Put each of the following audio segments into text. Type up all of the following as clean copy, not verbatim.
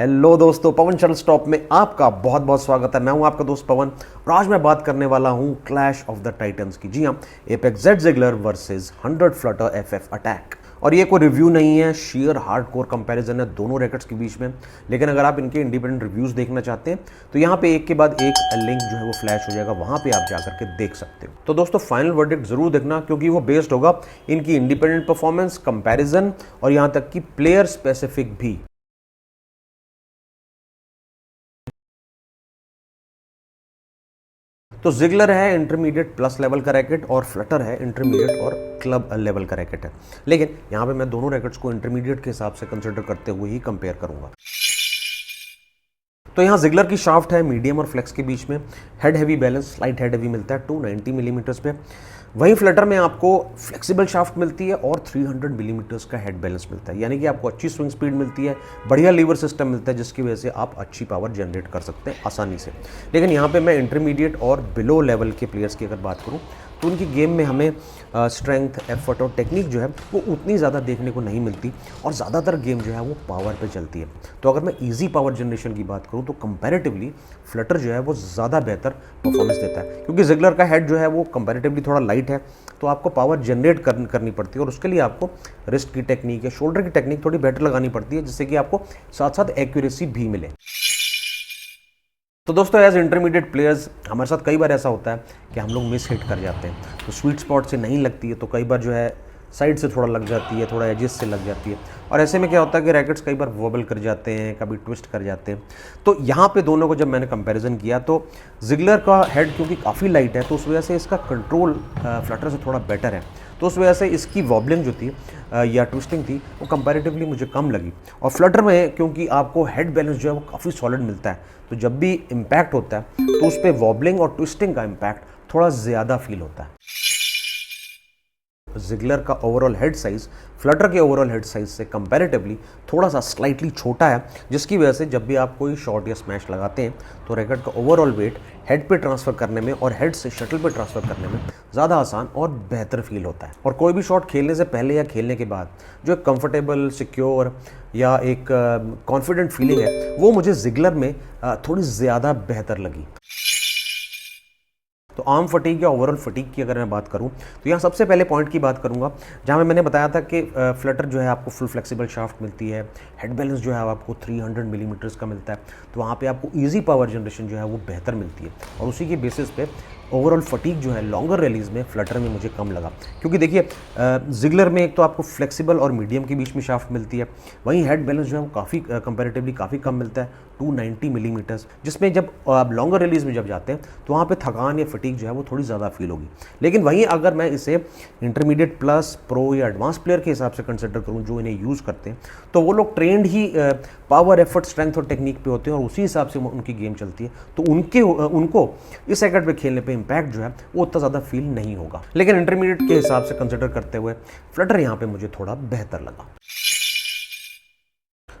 Hello दोस्तों, पवन shuttle stop में आपका बहुत बहुत स्वागत है। मैं हूं आपका दोस्त पवन और आज मैं बात करने वाला हूं क्लैश ऑफ द टाइटंस की। जी हां, Apex Z Zigler versus 100 flutter FF attack. और ये कोई रिव्यू नहीं है, शेयर हार्डकोर कंपैरिजन है दोनों रैकेट्स के बीच में। लेकिन अगर आप इनके इंडिपेंडेंट रिव्यूज़ देखना चाहते हैं तो यहाँ पे एक के बाद एक लिंक जो है वो फ्लैश हो जाएगा, वहाँ पे आप जाकर के देख सकते हो। तो दोस्तों फाइनल वर्डिक्ट जरूर देखना, क्योंकि वो बेस्ड होगा इनकी इंडिपेंडेंट परफॉर्मेंस, कंपैरिजन और यहाँ तक कि प्लेयर स्पेसिफिक भी। तो ज़िगलर है इंटरमीडिएट प्लस लेवल का रैकेट और फ्लटर है इंटरमीडिएट और क्लब लेवल का रैकेट है। लेकिन यहाँ पे मैं दोनों रैकेट्स को इंटरमीडिएट के हिसाब से कंसिडर करते हुए ही कंपेयर करूंगा। तो यहाँ ज़िगलर की शाफ्ट है मीडियम और फ्लेक्स के बीच में, head heavy balance, slight head heavy मिलता है 290 मिलीमीटर्स पे। वहीं फ्लटर में आपको फ्लेक्सिबल शाफ्ट मिलती है और 300 मिलीमीटर्स का हेड बैलेंस मिलता है, यानी कि आपको अच्छी स्विंग स्पीड मिलती है, बढ़िया लीवर सिस्टम मिलता है, जिसकी वजह से आप अच्छी पावर जनरेट कर सकते हैं आसानी से। लेकिन यहाँ पे मैं इंटरमीडिएट और बिलो लेवल के प्लेयर्स की अगर बात करूँ तो उनकी गेम में हमें स्ट्रेंथ, एफर्ट और टेक्निक जो है वो उतनी ज़्यादा देखने को नहीं मिलती और ज़्यादातर गेम जो है वो पावर पे चलती है। तो अगर मैं इजी पावर जनरेशन की बात करूँ तो कंपैरेटिवली फ्लटर जो है वो ज़्यादा बेहतर परफॉर्मेंस देता है, क्योंकि ज़िगलर का हेड जो है वो कंपैरेटिवली थोड़ा लाइट है, तो आपको पावर जनरेट करनी पड़ती है और उसके लिए आपको रिस्ट की टेक्निक या शोल्डर की टेक्निक थोड़ी बेटर लगानी पड़ती है, जिससे कि आपको साथ साथ एक्यूरेसी भी मिले। तो दोस्तों एज इंटरमीडिएट प्लेयर्स हमारे साथ कई बार ऐसा होता है कि हम लोग मिस हिट कर जाते हैं, तो स्वीट स्पॉट से नहीं लगती है, तो कई बार जो है साइड से थोड़ा लग जाती है, थोड़ा एजेस से लग जाती है, और ऐसे में क्या होता है कि रैकेट्स कई बार वोबल कर जाते हैं, कभी ट्विस्ट कर जाते हैं। तो यहाँ पे दोनों को जब मैंने कंपैरिजन किया तो ज़िगलर का हेड क्योंकि काफ़ी लाइट है, तो उस वजह से इसका कंट्रोल फ्लटर से थोड़ा बेटर है, तो उस वजह से इसकी वॉबलिंग जो थी या ट्विस्टिंग थी वो कंपैरेटिवली मुझे कम लगी। और फ्लटर में क्योंकि आपको हेड बैलेंस जो है वो काफ़ी सॉलिड मिलता है, तो जब भी इम्पैक्ट होता है तो उस पर वॉबलिंग और ट्विस्टिंग का इम्पैक्ट थोड़ा ज़्यादा फील होता है। ज़िगलर का ओवरऑल हेड साइज़ फ्लटर के ओवरऑल हेड साइज़ से कंपैरेटिवली थोड़ा सा स्लाइटली छोटा है, जिसकी वजह से जब भी आप कोई शॉट या स्मैश लगाते हैं तो रैकेट का ओवरऑल वेट हेड पे ट्रांसफ़र करने में और हेड से शटल पे ट्रांसफ़र करने में ज़्यादा आसान और बेहतर फील होता है। और कोई भी शॉट खेलने से पहले या खेलने के बाद जो एक कंफर्टेबल, सिक्योर या एक कॉन्फिडेंट फीलिंग है वो मुझे ज़िगलर में थोड़ी ज़्यादा बेहतर लगी। तो आर्म फटीग या ओवरऑल फटीग की अगर मैं बात करूं तो यहाँ सबसे पहले पॉइंट की बात करूंगा जहां मैंने बताया था कि फ्लटर जो है आपको फुल फ्लेक्सिबल शाफ्ट मिलती है, हेड बैलेंस जो है आपको 300 मिलीमीटर्स का मिलता है, तो वहाँ पे आपको इजी पावर जनरेशन जो है वो बेहतर मिलती है, और उसी के बेसिस पे ओवरऑल फटीग जो है लॉन्गर रैलीज में फ्लटर में मुझे कम लगा। क्योंकि देखिए ज़िगलर में एक तो आपको फ्लेक्सिबल और मीडियम के बीच में शाफ्ट मिलती है, वहीं हेड बैलेंस जो है वो काफ़ी कंपैरेटिवली काफ़ी कम मिलता है 290 मिलीमीटर्स, जिसमें जब आप लॉन्गर रिलीज में जब जाते हैं तो वहाँ पे थकान या फटीग जो है वो थोड़ी ज़्यादा फील होगी। लेकिन वहीं अगर मैं इसे इंटरमीडिएट प्लस, प्रो या एडवांस प्लेयर के हिसाब से कंसिडर करूँ जो इन्हें यूज़ करते हैं, तो वो लोग ट्रेंड ही पावर, एफर्ट, स्ट्रेंथ और टेक्निक पे होते हैं और उसी हिसाब से उनकी गेम चलती है, तो उनको इस रैकेट पे खेलने पे इम्पैक्ट जो है वो उतना ज़्यादा फील नहीं होगा। लेकिन इंटरमीडिएट के हिसाब से कंसिडर करते हुए फ्लटर यहाँ पे मुझे थोड़ा बेहतर लगा।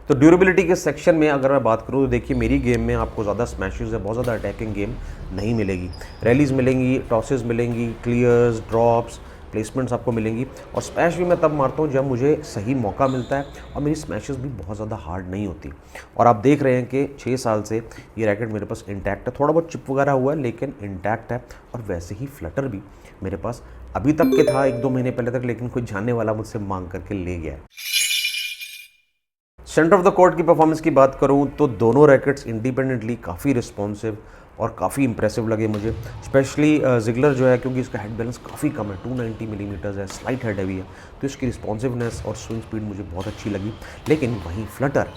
तो ड्यूरेबिलिटी के सेक्शन में अगर मैं बात करूँ तो देखिए मेरी गेम में आपको ज़्यादा स्मैशेस या बहुत ज़्यादा अटैकिंग गेम नहीं मिलेगी। रैलीज मिलेंगी, टॉसेस मिलेंगी, क्लियर्स, ड्रॉप्स, प्लेसमेंट्स आपको मिलेंगी, और स्मैश भी मैं तब मारता हूँ जब मुझे सही मौका मिलता है और मेरी स्मैशेस भी बहुत ज़्यादा हार्ड नहीं होती। और आप देख रहे हैं कि 6 साल से ये रैकेट मेरे पास इंटैक्ट है, थोड़ा बहुत चिप वगैरह हुआ है लेकिन इंटैक्ट है। और वैसे ही फ्लटर भी मेरे पास अभी तक के था 1-2 महीने पहले तक, लेकिन कोई जानने वाला मुझसे मांग करके ले गया है। सेंटर ऑफ द कोर्ट की परफॉर्मेंस की बात करूं तो दोनों रैकेट्स इंडिपेंडेंटली काफ़ी रिस्पॉन्सिव और काफ़ी इंप्रेसिव लगे मुझे। स्पेशली ज़िगलर जो है क्योंकि इसका हेड बैलेंस काफ़ी कम है, 290 मिलीमीटर्स है, स्लाइट हेड हैवी है, तो इसकी रिस्पॉन्सिवनेस और स्विंग स्पीड मुझे बहुत अच्छी लगी। लेकिन वहीं फ्लटर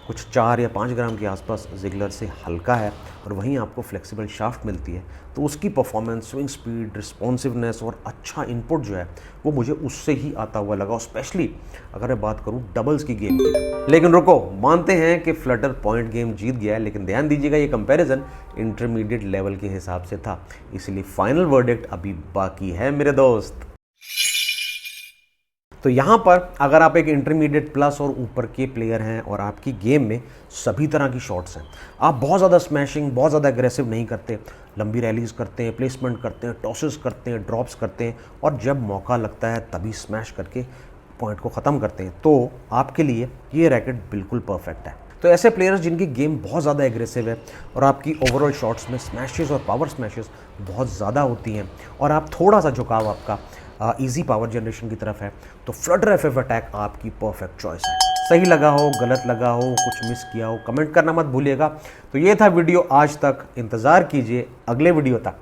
कुछ 4 या 5 ग्राम के आसपास ज़िगलर से हल्का है, और वहीं आपको फ्लेक्सिबल शाफ्ट मिलती है, तो उसकी परफॉर्मेंस, स्विंग स्पीड, रिस्पॉन्सिवनेस और अच्छा इनपुट जो है वो मुझे उससे ही आता हुआ लगा, और स्पेशली अगर मैं बात करूं डबल्स की गेम की। लेकिन रुको, मानते हैं कि फ्लटर पॉइंट गेम जीत गया है, लेकिन ध्यान दीजिएगा ये कंपैरिजन इंटरमीडिएट लेवल के हिसाब से था, इसलिए फाइनल वर्डिक्ट अभी बाकी है मेरे दोस्त। तो यहाँ पर अगर आप एक इंटरमीडिएट प्लस और ऊपर के प्लेयर हैं और आपकी गेम में सभी तरह की शॉट्स हैं, आप बहुत ज़्यादा स्मैशिंग, बहुत ज़्यादा एग्रेसिव नहीं करते, लंबी रैलीज करते हैं, प्लेसमेंट करते हैं, टॉसेस करते हैं, ड्रॉप्स करते हैं, और जब मौका लगता है तभी स्मैश करके पॉइंट को ख़त्म करते हैं, तो आपके लिए ये रैकेट बिल्कुल परफेक्ट है। तो ऐसे प्लेयर्स जिनकी गेम बहुत ज़्यादा एग्रेसिव है और आपकी ओवरऑल शॉट्स में स्मैशेस और पावर स्मैशेस बहुत ज़्यादा होती हैं और आप थोड़ा सा झुकाव आपका इजी पावर जनरेशन की तरफ है, तो फ्लटर एफएफ अटैक आपकी परफेक्ट चॉइस है। सही लगा हो, गलत लगा हो, कुछ मिस किया हो, कमेंट करना मत भूलिएगा। तो ये था वीडियो आज तक, इंतज़ार कीजिए अगले वीडियो तक।